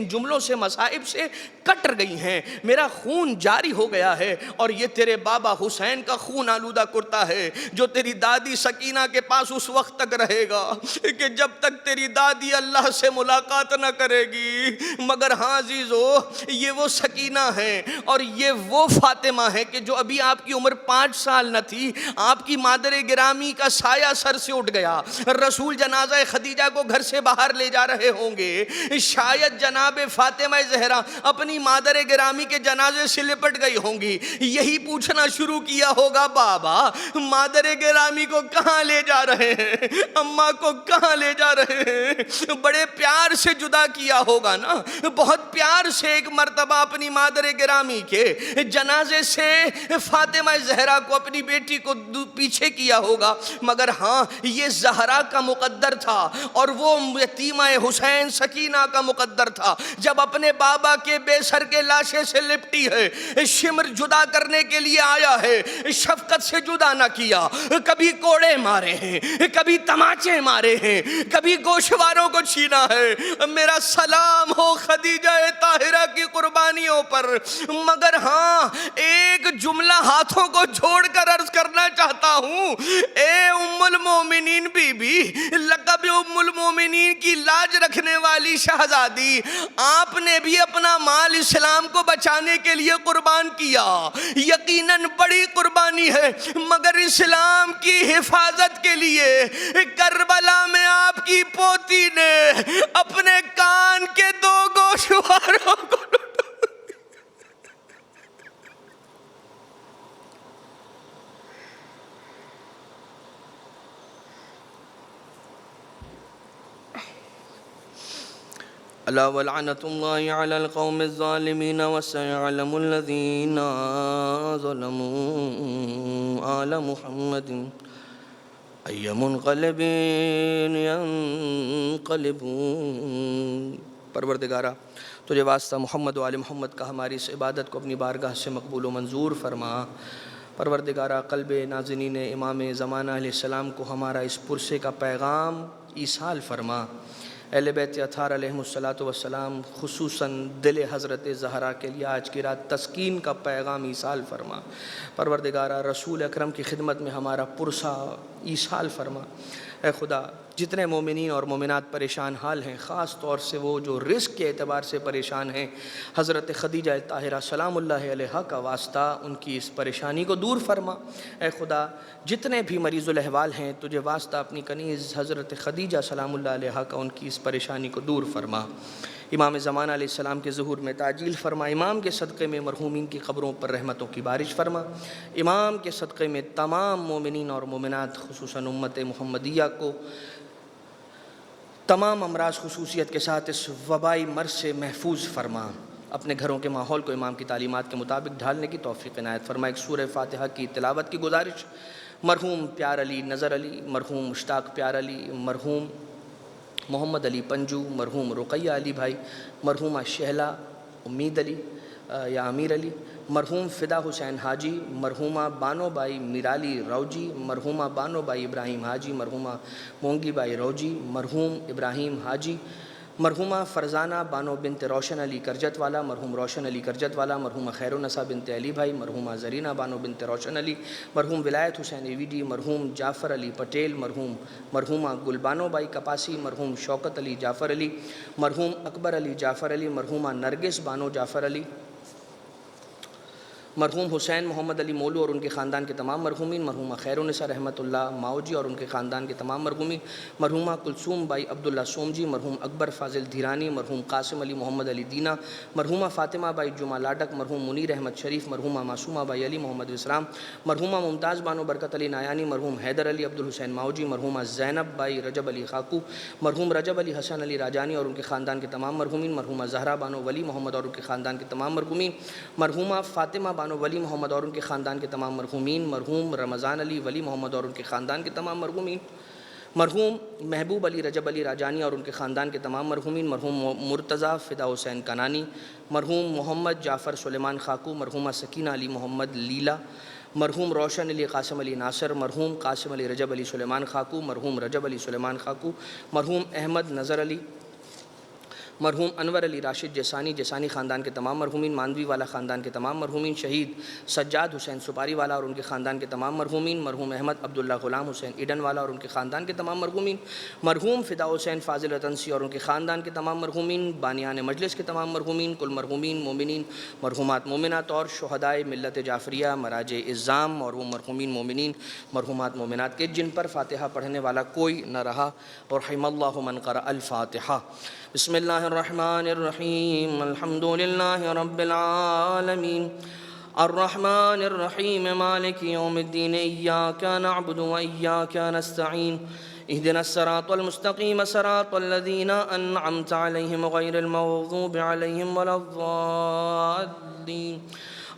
جملوں سے مصائب سے کٹ گئی ہیں, میرا خون جاری ہو گیا ہے, اور یہ تیرے بابا حسین کا خون آلودہ کرتا ہے جو تیری دادی سکینہ کے پاس اس وقت تک رہے گا کہ جب تک تیری دادی اللہ سے ملاقات نہ کرے گی. مگر ہاں ہاں عزیزو، یہ وہ سکینہ ہیں اور یہ وہ فاطمہ ہیں کہ جو ابھی آپ کی عمر 5 سال نہ تھی، آپ کی مادر گرامی کا سایہ سر سے اٹھ گیا، رسول جنازہ خدیجہ کو گھر سے باہر لے جا رہے ہوں گے، شاید جناب فاطمہ زہرا اپنی مادر گرامی کے جنازے سے لپٹ گئی ہوں گی، یہی پوچھنا شروع کیا ہوگا، بابا مادر گرامی کو کہاں لے جا رہے ہیں، اماں کو کہاں لے جا رہے ہیں؟ بڑے پیار سے جدا کیا ہوگا نا، بہت پیار سے ایک مرتبہ اپنی مادر گرامی کے جنازے سے فاطمہ زہرا کو، اپنی بیٹی کو پیچھے کیا ہوگا، مگر ہاں یہ زہرا کا مقدر تھا اور وہ یتیمہ حسین سکینہ کا مقدر تھا۔ جب اپنے بابا کے بے سر کے لاشے سے لپٹی ہے، شمر جدا کرنے کے لیے آیا ہے، شفقت سے جدا نہ کیا، کبھی کوڑے مارے ہیں، کبھی تماچے مارے ہیں، کبھی گوشواروں کو چھینا ہے، میرا سلام ہو خدیجہ طاہرہ کی قربانیوں پر، مگر ہاں ایک جملہ ہاتھوں کو جوڑ کر عرض کرنا چاہتا ہوں، اے ام المومنین بی بی، لقب ام المومنین کی لاج رکھنے والی شہزادی، آپ نے بھی اپنا مال اسلام کو بچانے کے لیے قربان کیا، یقیناً بڑی قربانی ہے، مگر اسلام کی حفاظت کے لیے کربلا میں آپ کی پوتی نے اپنے کان کے 2 گوشواروں کو الا ولعنۃ اللہ علی القوم الظالمین وسيعلم الذین ظلموا آل محمد ای منقلب ینقلبون۔ پروردگارہ تجھے واسطہ محمد و آل محمد کا ہماری اس عبادت کو اپنی بارگاہ سے مقبول و منظور فرما۔ پروردگارہ قلب نازنین امام زمانہ علیہ السلام کو ہمارا اس پرسے کا پیغام ایصال فرما۔ اہل بیت اطہار علیہم السلام خصوصاً دل حضرت زہرا کے لیے آج کی رات تسکین کا پیغام ایصال فرما۔ پروردگارہ رسول اکرم کی خدمت میں ہمارا پرسہ ایصال فرما۔ اے خدا جتنے مومنین اور مومنات پریشان حال ہیں، خاص طور سے وہ جو رزق کے اعتبار سے پریشان ہیں، حضرت خدیجہ طاہرہ سلام اللہ علیہا کا واسطہ ان کی اس پریشانی کو دور فرما۔ اے خدا جتنے بھی مریض الاحوال ہیں، تجھے واسطہ اپنی کنیز حضرت خدیجہ سلام اللہ علیہا کا ان کی اس پریشانی کو دور فرما۔ امام زمانہ علیہ السلام کے ظہور میں تعجیل فرما۔ امام کے صدقے میں مرحومین کی قبروں پر رحمتوں کی بارش فرما۔ امام کے صدقے میں تمام مومنین اور مومنات خصوصاً امت محمدیہ کو تمام امراض خصوصیت کے ساتھ اس وبائی مرض سے محفوظ فرما۔ اپنے گھروں کے ماحول کو امام کی تعلیمات کے مطابق ڈھالنے کی توفیق عنایت فرما۔ ایک سورہ فاتحہ کی تلاوت کی گزارش۔ مرحوم پیار علی نظر علی، مرحوم مشتاق پیار علی، مرحوم محمد علی پنجو، مرحوم رقیہ علی بھائی، مرحومہ شہلا امید علی یا امیر علی، مرحوم فدا حسین حاجی، مرحومہ Bano by میرالی روجی، مرحومہ Bano by Ibrahim Haji, مرحومہ مونگی by روجی، مرحوم ابراہیم حاجی، مرحومہ فرزانہ بانو بنت روشن علی کرجت والا، مرحوم روشن علی کرجت والا، مرحومہ خیر النساء بنت علی بھائی، مرحومہ زرینہ بانو بنت روشن علی، مرحوم ولایت حسین ایویڈی، مرحوم جعفر علی پٹیل، مرحومہ گل بانو بائی کپاسی، مرحوم شوکت علی جعفر علی، مرحوم اکبر علی جعفر علی، مرحومہ نرگس بانو جعفر علی، مرحوم حسین محمد علی مولو اور ان کے خاندان کے تمام مرحومین، مرحومہ خیر النساء رحمۃ اللہ ماؤجی اور ان کے خاندان کے تمام مرحومین، مرحومہ کلثوم بائی عبداللہ سومجی، مرحوم اکبر فاضل دھیرانی، مرحوم قاسم علی محمد علی دینا، مرحومہ فاطمہ بائی جمعہ لاڈک، مرحوم منیر احمد شریف، مرحومہ معصومہ بائی علی محمد اسلام، مرحومہ ممتاز بانو برکت علی نایانی، مرحوم حیدر علی عبدالحسین ماؤجی، مرحومہ زینب بائی رجب علی خاکو، مرحوم رجب علی حسن علی راجانی اور ان کے خاندان کے تمام مرحومین، مرحومہ زہرا بانو ولی محمد اور ان کے خاندان کے تمام مرحومین، مرحومہ فاطمہ بانو ولی محمد اور ان کے خاندان کے تمام مرحومین، مرحوم رمضان علی ولی محمد اور ان کے خاندان کے تمام مرحومین، مرحوم محبوب علی رجب علی راجانی اور ان کے خاندان کے تمام مرحومین، مرحوم مرتضیٰ فدا حسین کنانی، مرحوم محمد جعفر سلیمان خاکو، مرحومہ سکینہ علی محمد لیلا، مرحوم روشن علی قاسم علی ناصر، مرحوم قاسم علی رجب علی سلیمان خاکو، مرحوم رجب علی سلیمان خاکو، مرحوم احمد نظر علی، مرحوم انور علی راشد جیسانی خاندان کے تمام مرحومین، ماندوی والا خاندان کے تمام مرحومین، شہید سجاد حسین سپاری والا اور ان کے خاندان کے تمام مرحومین، مرحوم احمد عبداللہ غلام حسین ایڈن والا اور ان کے خاندان کے تمام مرحومین، مرحوم فدا حسین فاضل رتنسی اور ان کے خاندان کے تمام مرحومین، بانیان مجلس کے تمام مرحومین، کل مرحومین مومنین، مرحومات مومنات اور شہدائے ملت جعفریہ، مراجع اعظام اور وہ مرحومین مومنین، مرحومات مومنات کے جن پر فاتحہ پڑھنے والا کوئی نہ رہا، اور رحم اللہ من قرأ الفاتحہ۔ بسم اللہ الرحمن الرحیم، الحمد للہ رب العالمین، الرحمن الرحیم، مالک یوم الدین، ایاک نعبد و ایاک نستعین، اہدنا الصراط المستقیم صراط الذین انعمت علیہم غیر المغضوب علیہم ولا الضالین۔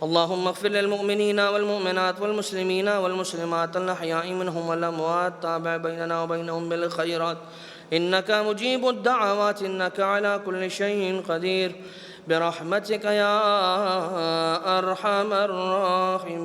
اللهم اغفر للمؤمنين والمؤمنات والمسلمين والمسلمات الأحياء منهم والأموات، تابع بيننا وبينهم بالخيرات إنك مجيب الدعوات، إنك على كل شيء قدير، برحمتك يا أرحم الراحمين۔